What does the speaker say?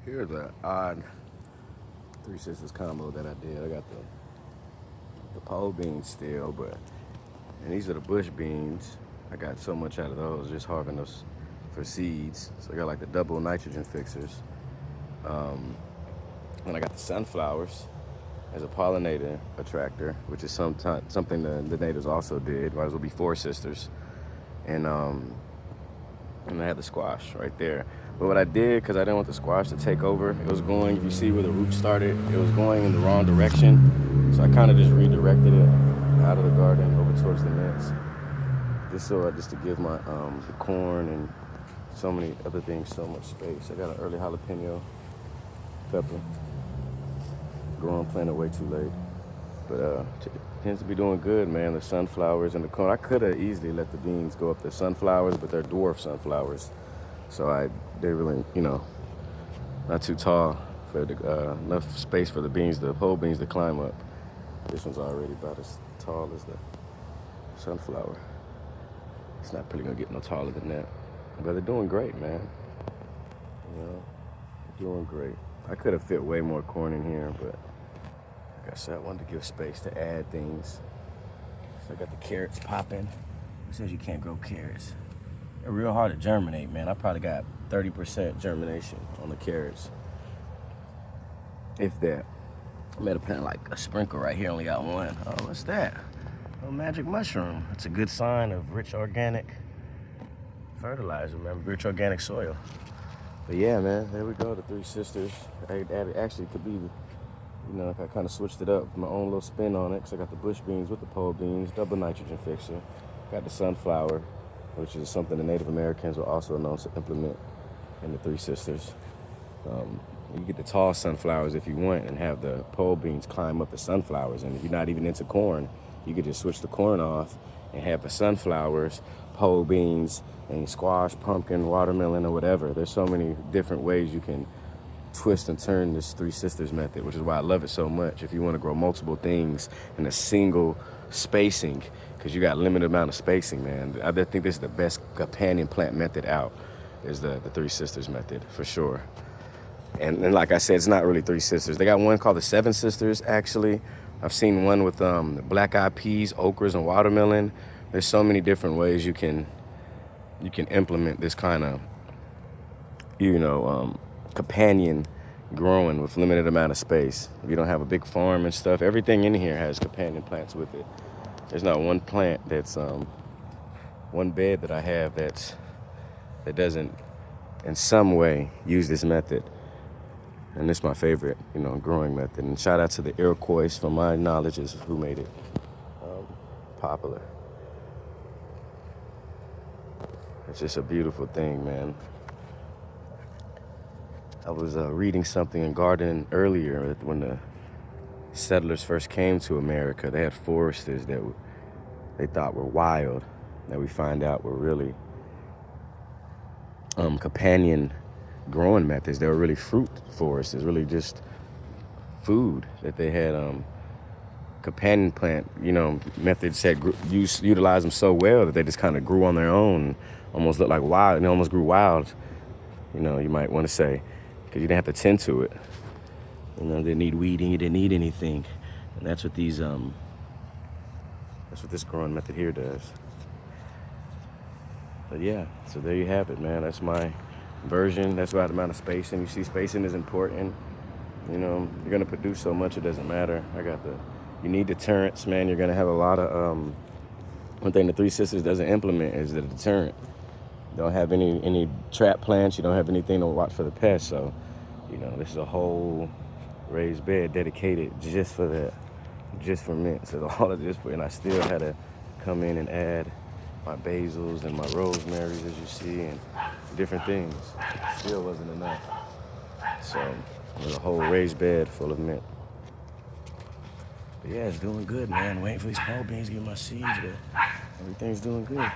Here's an odd Three Sisters combo that I did. I got the pole beans still, and these are the bush beans. I got so much out of those, just harvesting those for seeds. So I got like the double nitrogen fixers. And I got the sunflowers as a pollinator attractor, which is something the natives also did. Might as well be four sisters. And I had the squash right there. But what I did, because I didn't want the squash to take over, it was going, if you see where the roots started, it was going in the wrong direction. So I kind of just redirected it out of the garden over towards the nets. Just to give my the corn and so many other things so much space. I got an early jalapeno pepper. Growing, planted way too late. But tends to be doing good, man. The sunflowers and the corn. I could have easily let the beans go up the sunflowers, but they're dwarf sunflowers. So they're really, not too tall for enough space for the whole beans to climb up. This one's already about as tall as the sunflower. It's not really gonna get no taller than that. But they're doing great, man. Doing great. I could have fit way more corn in here, but like I said, I wanted to give space to add things. So I got the carrots popping. Who says you can't grow carrots? They're real hard to germinate, man. I probably got 30% germination on the carrots. If that. I made a plant like a sprinkle right here, only got one. Oh, what's that? A magic mushroom. It's a good sign of rich organic fertilizer, man. Rich organic soil. But yeah, man, there we go, the Three Sisters. Actually, it could be, if I kind of switched it up, my own little spin on it, because I got the bush beans with the pole beans, double nitrogen fixer. Got the sunflower, which is something the Native Americans were also known to implement in the Three Sisters. You get the tall sunflowers if you want and have the pole beans climb up the sunflowers. And if you're not even into corn, you could just switch the corn off and have the sunflowers, pole beans, and squash, pumpkin, watermelon, or whatever. There's so many different ways you can twist and turn this Three Sisters method, which is why I love it so much. If you want to grow multiple things in a single spacing, because you got a limited amount of spacing, man. I think this is the best companion plant method out, is the Three Sisters method, for sure. And like I said, it's not really Three Sisters. They got one called the Seven Sisters, actually. I've seen one with black-eyed peas, okras, and watermelon. There's so many different ways you can implement this kind of, companion growing with limited amount of space. If you don't have a big farm and stuff, everything in here has companion plants with it. There's not one plant that's, one bed that I have that doesn't in some way use this method. And this is my favorite, growing method. And shout out to the Iroquois, from my knowledge, is who made it popular. It's just a beautiful thing, man. I was reading something in gardening earlier when the settlers first came to America. They had foresters that they thought were wild, that we find out were really companion growing methods. They were really fruit forests. It's really just food that they had companion plant, methods that utilized them so well that they just kind of grew on their own, almost looked like wild, and they almost grew wild, you might want to say, because you didn't have to tend to it. They didn't need weeding, you didn't need anything. And that's what this growing method here does. But yeah, so there you have it, man. That's my version. That's about the amount of spacing. You see, spacing is important. You're gonna produce so much, it doesn't matter. You need deterrents, man. You're gonna have a lot of, one thing the Three Sisters doesn't implement is the deterrent. You don't have any trap plants. You don't have anything to watch for the pests. So, this is a whole raised bed dedicated just for that, just for mint. So all of this, and I still had to come in and add my basils and my rosemaries, as you see, and different things. Still wasn't enough. So there's a whole raised bed full of mint. But yeah, it's doing good, man. Waiting for these pole beans to get my seeds, but everything's doing good.